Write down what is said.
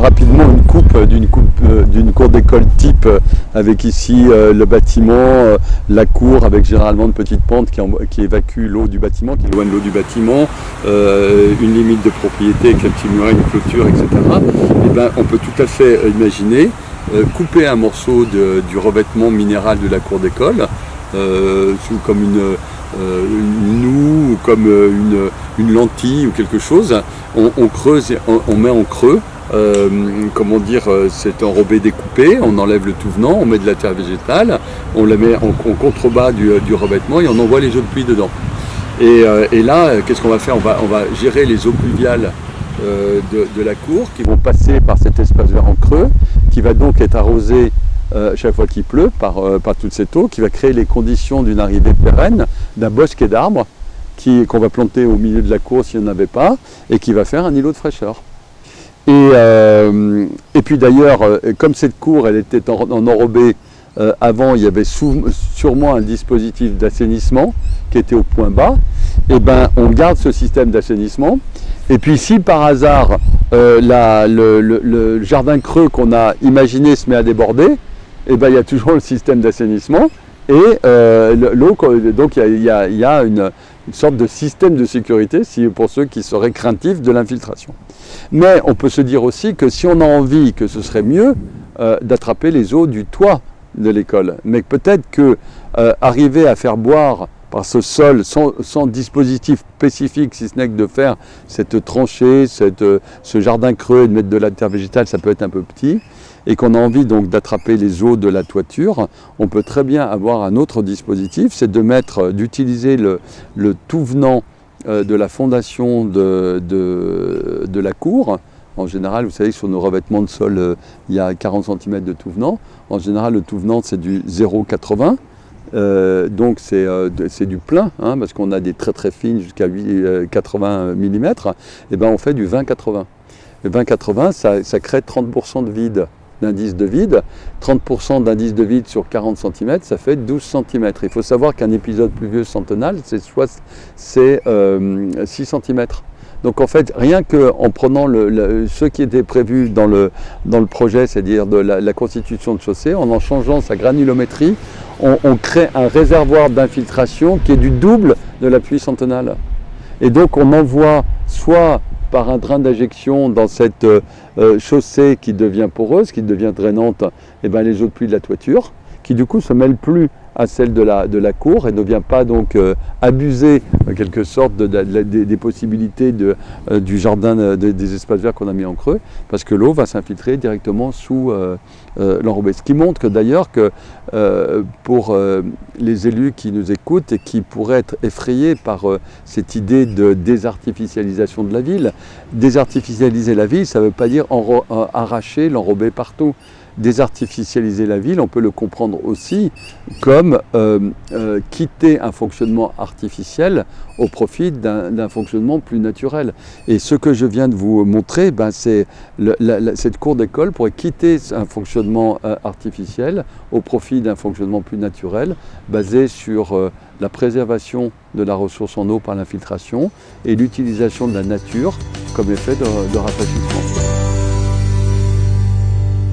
rapidement une coupe d'une cour d'école type, avec ici le bâtiment, la cour avec généralement une petite pente qui évacue l'eau du bâtiment, qui éloigne l'eau du bâtiment, une limite de propriété avec un petit muret, une clôture, etc. Et ben, on peut tout à fait imaginer couper un morceau du revêtement minéral de la cour d'école, comme une noue ou comme une lentille ou quelque chose. On creuse, on met en creux, comment dire, cet enrobé découpé, on enlève le tout venant, on met de la terre végétale, on la met en contrebas du revêtement et on envoie les eaux de pluie dedans. Et là, qu'est-ce qu'on va faire? On va gérer les eaux pluviales de la cour qui vont passer par cet espace vert en creux, qui va donc être arrosé chaque fois qu'il pleut par toute cette eau, qui va créer les conditions d'une arrivée pérenne d'un bosquet d'arbres qu'on va planter au milieu de la cour s'il n'y en avait pas, et qui va faire un îlot de fraîcheur. Et puis d'ailleurs, comme cette cour elle était en enrobé, avant il y avait sûrement un dispositif d'assainissement qui était au point bas, et ben on garde ce système d'assainissement. Et puis si par hasard le jardin creux qu'on a imaginé se met à déborder, et ben il y a toujours le système d'assainissement et l'eau, donc il y a une sorte de système de sécurité pour ceux qui seraient craintifs de l'infiltration. Mais on peut se dire aussi que si on a envie, que ce serait mieux d'attraper les eaux du toit de l'école, mais peut-être que arriver à faire boire par ce sol sans dispositif spécifique, si ce n'est que de faire cette tranchée, ce jardin creux et de mettre de la terre végétale, ça peut être un peu petit, et qu'on a envie donc d'attraper les eaux de la toiture, on peut très bien avoir un autre dispositif, c'est d'utiliser le tout venant de la fondation de la cour. En général, vous savez que sur nos revêtements de sol, il y a 40 cm de tout venant. En général, le tout venant, c'est du 0,80. Donc c'est du plein, hein, parce qu'on a des très très fines jusqu'à 80 mm, et ben on fait du 20-80. Le 20-80, ça crée 30% de vide, d'indice de vide. 30% d'indice de vide sur 40 cm, ça fait 12 cm. Il faut savoir qu'un épisode pluvieux centenal, c'est 6 cm. Donc en fait, rien qu'en prenant ce qui était prévu dans le projet, c'est-à-dire de la constitution de chaussée, en changeant sa granulométrie, on crée un réservoir d'infiltration qui est du double de la pluie centenale. Et donc on envoie soit par un drain d'injection dans cette chaussée qui devient poreuse, qui devient drainante, et ben les eaux de pluie de la toiture, qui du coup ne se mêlent plus à celle de la cour et ne vient pas donc abuser en quelque sorte des possibilités du jardin, des espaces verts qu'on a mis en creux, parce que l'eau va s'infiltrer directement sous l'enrobé. Ce qui montre que d'ailleurs que pour les élus qui nous écoutent et qui pourraient être effrayés par cette idée de désartificialisation de la ville, désartificialiser la ville, ça ne veut pas dire arracher l'enrobé partout. Désartificialiser la ville, on peut le comprendre aussi comme quitter un fonctionnement artificiel au profit d'un fonctionnement plus naturel. Et ce que je viens de vous montrer, c'est cette cour d'école pourrait quitter un fonctionnement artificiel au profit d'un fonctionnement plus naturel, basé sur la préservation de la ressource en eau par l'infiltration et l'utilisation de la nature comme effet de rafraîchissement.